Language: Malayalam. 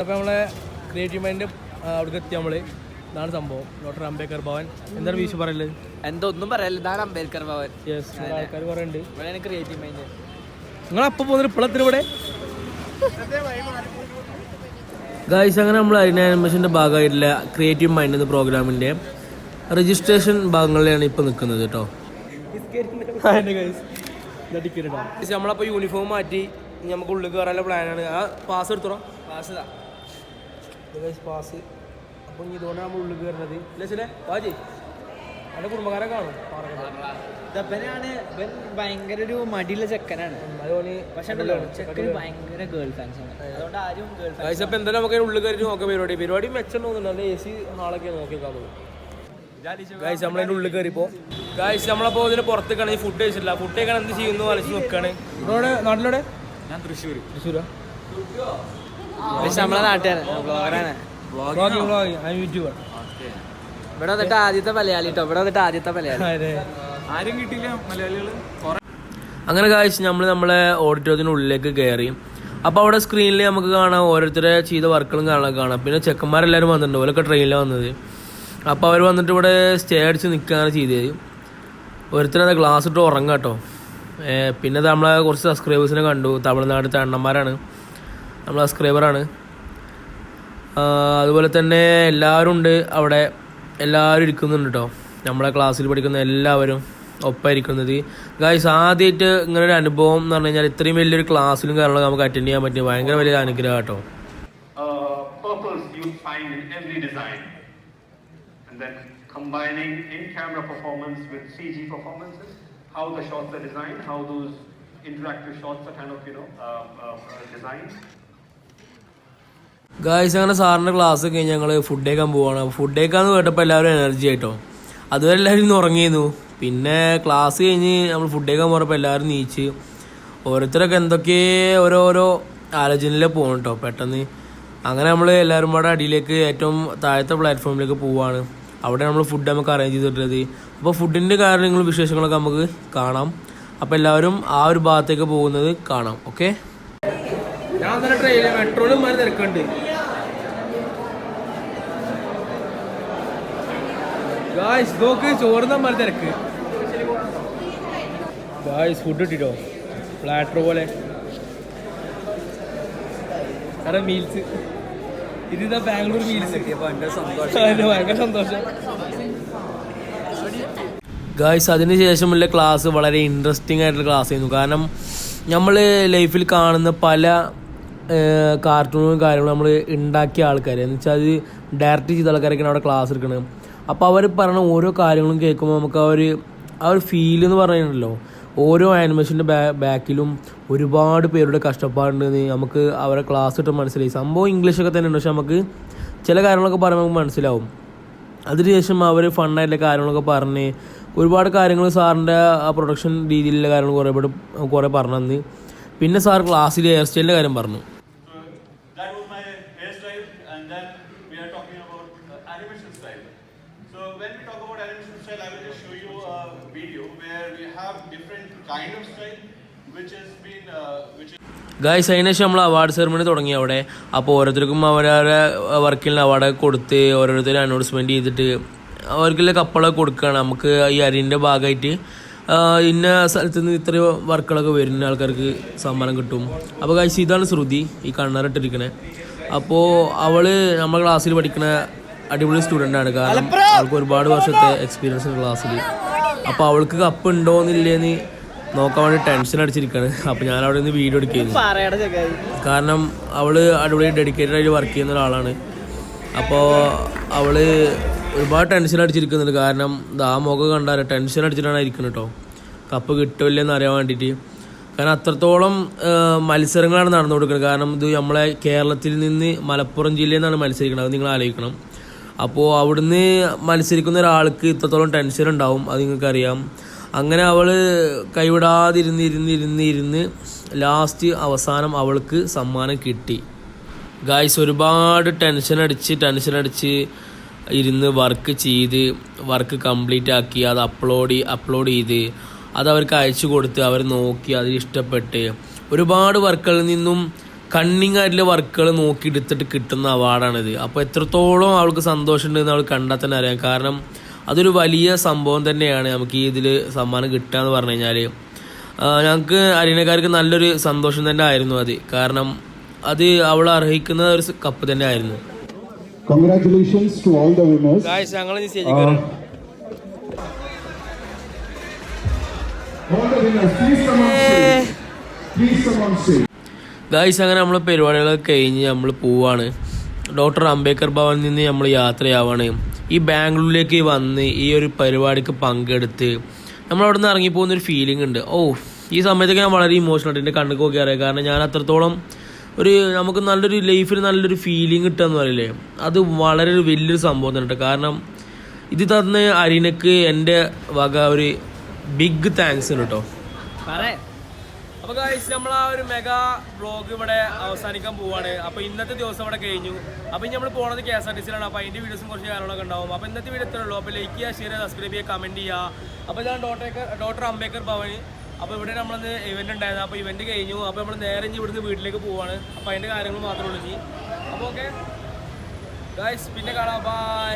അപ്പോൾ നമ്മളെ ക്രിയേറ്റീവ് മൈൻഡ് അവിടേക്ക് എത്തി നമ്മൾ. ഇതാണ് സംഭവം, ഡോക്ടർ അംബേദ്കർ ഭവൻ. എന്താണ് വീശു പറയല്? എന്തൊന്നും പറയല്ല, ഇതാണ് അംബേദ്കർ ഭവൻ. യെസ്, ആൾക്കാർ കുറേ ഉണ്ട്. ഇവിടെയാണ് ക്രിയേറ്റീവ് മൈൻഡ്. നിങ്ങളപ്പോൾ പോകുന്നത് ഇപ്പോഴത്തിന് ഇവിടെ ഗായ്സ്. അങ്ങനെ നമ്മൾ അരിന ആനിമേഷൻ്റെ ഭാഗമായിട്ടുള്ള ക്രിയേറ്റീവ് മൈൻഡ് എന്ന പ്രോഗ്രാമിൻ്റെ രജിസ്ട്രേഷൻ ഭാഗങ്ങളിലാണ് ഇപ്പോൾ നിൽക്കുന്നത് കേട്ടോ. നമ്മളപ്പോൾ യൂണിഫോം മാറ്റി നമുക്ക് ഉള്ളിൽ കയറാനുള്ള പ്ലാനാണ്. ആ പാസ് എടുത്തോ, പാസ് അപ്പോൾ ഇനി ഇതുകൊണ്ടാണ് നമ്മൾ ഉള്ളിൽ കയറുന്നത്. ഇല്ല ചില വാജി എൻ്റെ കുടുംബക്കാരെ കാണും. ഭയങ്കര ഒരു മടിയുള്ള ചെക്കനാണ്, പക്ഷെ ചെക്കന് ഭയങ്കര ഗേൾ ഫാൻസ് ആണ്. അതുകൊണ്ട് ആരും ഗേൾ ഫാൻസ്. അപ്പോൾ എന്തായാലും നമുക്ക് ഉള്ളിൽ കയറി നോക്കാം. പരിപാടി മെച്ചം തോന്നുന്നുണ്ട്. നല്ല AC ഹാളൊക്കെ നോക്കിയേക്കാൻ തോന്നും. ഗായ്സ് നമ്മളതിൻ്റെ ഉള്ളിൽ കയറിപ്പോൾ ഗായ്സ് നമ്മളപ്പോൾ ഇതിന് പുറത്തേക്കാണ്. ഈ ഫുഡ് കഴിച്ചിട്ടില്ല. ഫുഡ് കഴിക്കാൻ എന്ത് ചെയ്യുന്നു വലിച്ച് നിൽക്കുകയാണ്. ഇവിടെ നാട്ടിലൂടെ ഞാൻ തൃശ്ശൂരാ. നമ്മളെ നാട്ടുകാരാണ്, യൂട്യൂബർ. ഇവിടെ വന്നിട്ട് ആദ്യത്തെ മലയാളി കേട്ടോ. ഇവിടെ വന്നിട്ട് ആദ്യത്തെ മലയാളി. ആരും കിട്ടിയില്ല മലയാളികൾ. അങ്ങനെ ഗായ്സ് നമ്മളെ ഓഡിറ്റോറിയത്തിന് ഉള്ളിലേക്ക് കയറി. അപ്പോൾ അവിടെ സ്ക്രീനിൽ നമുക്ക് കാണാം ഓരോരുത്തരെ ചെയ്ത വർക്കുകളും കാണാം. പിന്നെ ചെക്കന്മാരെല്ലാവരും വന്നിട്ടുണ്ട്. ഓരൊക്കെ ട്രെയിനിലാണ് വന്നത്. അപ്പോൾ അവർ വന്നിട്ട് ഇവിടെ സ്റ്റേ അടിച്ച് നിൽക്കുകയാണ് ചെയ്തത്. ഒരുത്തരത് ഗ്ലാസ് ഇട്ട് ഉറങ്ങാം കേട്ടോ. പിന്നെ നമ്മളെ കുറച്ച് സബ്സ്ക്രൈബേഴ്സിനെ കണ്ടു. തമിഴ്നാട് അണ്ണന്മാരാണ്, നമ്മൾ സബ്സ്ക്രൈബറാണ്. അതുപോലെ തന്നെ എല്ലാവരും ഉണ്ട് അവിടെ. എല്ലാവരും ഇരിക്കുന്നുണ്ട് കേട്ടോ. നമ്മളെ ക്ലാസ്സിൽ പഠിക്കുന്ന എല്ലാവരും ഒപ്പമായിരിക്കുന്നത്. ഗായ്സ് ആദ്യമായിട്ട് ഇങ്ങനെ ഒരു അനുഭവം എന്ന് പറഞ്ഞു കഴിഞ്ഞാൽ ഇത്രയും വലിയൊരു ക്ലാസ്സിലും കാര്യങ്ങളൊക്കെ നമുക്ക് അറ്റൻഡ് ചെയ്യാൻ പറ്റിയ ഭയങ്കര വലിയൊരു അനുഗ്രഹം കേട്ടോ. Combining in-camera performance with CG performances, how the shots are designed, how those interactive shots are kind of, designed. Guys അങ്ങനെ സാറിൻ്റെ ക്ലാസ് കഴിഞ്ഞ് ഞങ്ങൾ ഫുഡ് കഴിക്കാൻ പോവാണ്. ഫുഡ് കഴിക്കാമെന്ന് കേട്ടപ്പോൾ എല്ലാവരും എനർജി ആയിട്ടോ. അതുവരെ എല്ലാവരും ഇന്ന് ഉറങ്ങിയിരുന്നു. പിന്നെ ക്ലാസ് കഴിഞ്ഞ് നമ്മൾ ഫുഡ് കഴിക്കാൻ പോയപ്പോൾ എല്ലാവരും നീച്ച് ഓരോരുത്തരൊക്കെ എന്തൊക്കെ ഓരോരോ ആലോചനയിൽ പോകണം കേട്ടോ പെട്ടെന്ന്. അങ്ങനെ നമ്മൾ എല്ലാവരും കൂടെ അടിയിലേക്ക് ഏറ്റവും താഴത്തെ പ്ലാറ്റ്ഫോമിലേക്ക് പോവുകയാണ്. അവിടെ നമ്മൾ ഫുഡ് നമുക്ക് അറേഞ്ച് ചെയ്തിട്ടുള്ളത്. അപ്പോൾ ഫുഡിൻ്റെ കാര്യങ്ങളും വിശേഷങ്ങളൊക്കെ നമുക്ക് കാണാം. അപ്പോൾ എല്ലാവരും ആ ഒരു ഭാഗത്തേക്ക് പോകുന്നത് കാണാം. ഓക്കെ, ഞാൻ തന്നെ ട്രെയിനിൽ മെട്രോയിലും മാറി തിരക്കുണ്ട്. ഗായ്സ് നോക്ക്, ചോറുന്ന മാറി തിരക്ക്. ഗായ്സ് ഫുഡ് കിട്ടിട്ടോ, പ്ലാറ്റർ പോലെ മീൽസ്. ഇതിതാ ബാംഗ്ലൂർ മീൽസ് കിട്ടിയപ്പോൾ ഭയങ്കര സന്തോഷം. ഗായ്സ് അതിന് ശേഷമുള്ള ക്ലാസ് വളരെ ഇൻട്രസ്റ്റിംഗ് ആയിട്ടുള്ള ക്ലാസ് ആയിരുന്നു. കാരണം നമ്മൾ ലൈഫിൽ കാണുന്ന പല കാർട്ടൂണും കാര്യങ്ങളും നമ്മൾ ഉണ്ടാക്കിയ ആൾക്കാർ എന്ന് വെച്ചാൽ അത് ഡയറക്റ്റ് ചെയ്ത ആൾക്കാരൊക്കെയാണ് അവിടെ ക്ലാസ് എടുക്കുന്നത്. അപ്പോൾ അവർ പറയുന്ന ഓരോ കാര്യങ്ങളും കേൾക്കുമ്പോൾ നമുക്ക് ആ ഒരു ഫീൽ എന്ന് പറയുന്നുണ്ടല്ലോ. ഓരോ ആനിമേഷൻ്റെ ബാക്കിലും ഒരുപാട് പേരുടെ കഷ്ടപ്പാടുണ്ടെന്ന് നമുക്ക് അവരെ ക്ലാസ് ഇട്ട് മനസ്സിലായി. സംഭവം ഇംഗ്ലീഷൊക്കെ തന്നെ ഉണ്ട്, പക്ഷെ നമുക്ക് ചില കാര്യങ്ങളൊക്കെ പറയുമ്പോൾ നമുക്ക് മനസ്സിലാവും. അതിനുശേഷം അവർ ഫണ്ണായിട്ടുള്ള കാര്യങ്ങളൊക്കെ പറഞ്ഞ് ഒരുപാട് കാര്യങ്ങൾ സാറിൻ്റെ ആ പ്രൊഡക്ഷൻ രീതിയിലുള്ള കാര്യങ്ങൾ കുറേ പറഞ്ഞു തന്ന്. പിന്നെ സാർ ക്ലാസ്സിൽ ഹെയർ സ്റ്റൈലിൻ്റെ കാര്യം പറഞ്ഞു. ഗായ്സ് അതിനുശേഷം നമ്മൾ അവാർഡ് സെറിമണി തുടങ്ങി അവിടെ. അപ്പോൾ ഓരോരുത്തർക്കും അവരവരുടെ വർക്കിന് അവാർഡൊക്കെ കൊടുത്ത് ഓരോരുത്തരും അനൗൺസ്മെൻറ്റ് ചെയ്തിട്ട് അവർക്കുള്ള കപ്പളൊക്കെ കൊടുക്കുകയാണ്. നമുക്ക് ഈ അരിൻ്റെ ഭാഗമായിട്ട് ഇന്ന സ്ഥലത്ത് നിന്ന് ഇത്ര വർക്കുകളൊക്കെ വരുന്ന ആൾക്കാർക്ക് സമ്മാനം കിട്ടും. അപ്പോൾ ഗായ്സ് ഇതാണ് ശ്രുതി, ഈ കണ്ണറിട്ടിരിക്കണേ. അപ്പോൾ അവൾ നമ്മുടെ ക്ലാസ്സിൽ പഠിക്കുന്ന അടിപൊളി സ്റ്റുഡൻ്റാണ്. കാരണം അവൾക്ക് ഒരുപാട് വർഷത്തെ എക്സ്പീരിയൻസ് ഉണ്ട് ക്ലാസ്സിൽ. അപ്പോൾ അവൾക്ക് കപ്പ് ഉണ്ടോ എന്നില്ലേന്ന് നോക്കാൻ വേണ്ടി ടെൻഷൻ അടിച്ചിരിക്കുകയാണ്. അപ്പോൾ ഞാൻ അവിടെ നിന്ന് വീഡിയോ എടുക്കുകയായിരുന്നു. കാരണം അവൾ അടിപൊളി ഡെഡിക്കേറ്റഡ് ആയിട്ട് വർക്ക് ചെയ്യുന്ന ഒരാളാണ്. അപ്പോൾ അവൾ ഒരുപാട് ടെൻഷൻ അടിച്ചിരിക്കുന്നുണ്ട്. കാരണം ആ മുഖം കണ്ടാൽ ടെൻഷൻ അടിച്ചിട്ടാണ് ഇരിക്കുന്നത് കേട്ടോ, കപ്പ് കിട്ടില്ലെന്ന് അറിയാൻ വേണ്ടിയിട്ട്. കാരണം അത്രത്തോളം മത്സരങ്ങളാണ് നടന്നു കൊടുക്കുന്നത്. കാരണം ഇത് നമ്മളെ കേരളത്തിൽ നിന്ന് മലപ്പുറം ജില്ലയിൽ നിന്നാണ് മത്സരിക്കുന്നത്. അത് നിങ്ങൾ ആലോചിക്കണം. അപ്പോൾ അവിടുന്ന് മത്സരിക്കുന്ന ഒരാൾക്ക് ഇത്രത്തോളം ടെൻഷൻ ഉണ്ടാവും, അത് നിങ്ങൾക്കറിയാം. അങ്ങനെ അവൾ കൈവിടാതിരുന്ന് ലാസ്റ്റ് അവസാനം അവൾക്ക് സമ്മാനം കിട്ടി. ഗായ്സ് ഒരുപാട് ടെൻഷൻ അടിച്ച് ഇരുന്ന് വർക്ക് ചെയ്ത് വർക്ക് കംപ്ലീറ്റ് ആക്കി അത് അപ്ലോഡ് ചെയ്ത് അത് അവർക്ക് അയച്ചു കൊടുത്ത് അവർ നോക്കി അതിൽ ഇഷ്ടപ്പെട്ട് ഒരുപാട് വർക്കുകളിൽ നിന്നും കണ്ണിങ് ആയിട്ടുള്ള വർക്കുകൾ നോക്കി എടുത്തിട്ട് കിട്ടുന്ന അവാർഡാണിത്. അപ്പോൾ എത്രത്തോളം അവൾക്ക് സന്തോഷമുണ്ടെന്ന് അവൾ കണ്ടാൽ തന്നെ അറിയാം. കാരണം അതൊരു വലിയ സംഭവം തന്നെയാണ് നമുക്ക് ഈ ഇതിൽ സമ്മാനം കിട്ടുക എന്ന് പറഞ്ഞു കഴിഞ്ഞാൽ. ഞങ്ങൾക്ക് അരീനക്കാർക്ക് നല്ലൊരു സന്തോഷം തന്നെ ആയിരുന്നു അത്. കാരണം അത് അവൾ അർഹിക്കുന്ന ഒരു കപ്പ് തന്നെ ആയിരുന്നു. Congratulations to all the winners. ഞങ്ങൾ All the winners, please come on stage. Please come on stage. Guys, അങ്ങനെ നമ്മൾ പരിപാടികളൊക്കെ കഴിഞ്ഞ് നമ്മൾ പോവാണ്. ഡോക്ടർ അംബേദ്കർ ഭവനിൽ നിന്ന് നമ്മൾ യാത്രയാവാണ്. ഈ ബാംഗ്ലൂരിലേക്ക് വന്ന് ഈ ഒരു പരിപാടിക്ക് പങ്കെടുത്ത് നമ്മളവിടെ നിന്ന് ഇറങ്ങിപ്പോകുന്നൊരു ഫീലിംഗ് ഉണ്ട്. ഈ സമയത്തൊക്കെ ഞാൻ വളരെ ഇമോഷണൽ ആയിട്ട് എൻ്റെ കണ്ണുക്ക് നോക്കി അറിയാം. കാരണം ഞാൻ അത്രത്തോളം നമുക്ക് നല്ലൊരു ലൈഫിൽ നല്ലൊരു ഫീലിംഗ് കിട്ടുകയെന്ന് പറയില്ലേ, അത് വളരെ വലിയൊരു സംഭവം തന്നെ. കാരണം ഇത് തന്ന അരീനക്ക് എൻ്റെ വക ഒരു ബിഗ് താങ്ക്സ് ഉണ്ട് കേട്ടോ. അപ്പോൾ ഗൈസ്, നമ്മൾ ആ ഒരു മെഗാ വ്ളോഗ് ഇവിടെ അവസാനിക്കാൻ പോവാണ്. അപ്പോൾ ഇന്നത്തെ ദിവസം ഇവിടെ കഴിഞ്ഞു. അപ്പോൾ ഇനി നമ്മൾ പോകുന്നത് KSRTCയിലാണ്. അപ്പോൾ അതിൻ്റെ വീഡിയോസും കുറച്ച് കാര്യങ്ങളൊക്കെ ഉണ്ടാവും. അപ്പോൾ ഇന്നത്തെ വീഡിയോ ഇത്രേ ഉള്ളൂ. അപ്പോൾ ലൈക്ക് ചെയ്യുക, ഷെയർ ചെയ്യുക, സബ്സ്ക്രൈബ് ചെയ്യുക, കമൻറ്റ് ചെയ്യുക. അപ്പോൾ ഞാൻ ഡോക്ടർ അംബേദ്കർ ഭവൻ. അപ്പോൾ ഇവിടെ നമ്മളന്ന് ഇവൻ്റ് ഉണ്ടായിരുന്നു. അപ്പോൾ ഇവൻ്റ് കഴിഞ്ഞു. അപ്പോൾ നമ്മൾ നേരെ ഇനി ഇവിടുന്ന് വീട്ടിലേക്ക് പോവാണ്. അപ്പോൾ അതിൻ്റെ കാര്യങ്ങൾ മാത്രമേ ഉള്ളൂ. അപ്പോൾ ഓക്കെ ഗൈസ്, പിന്നെ കാണാം. ബൈ.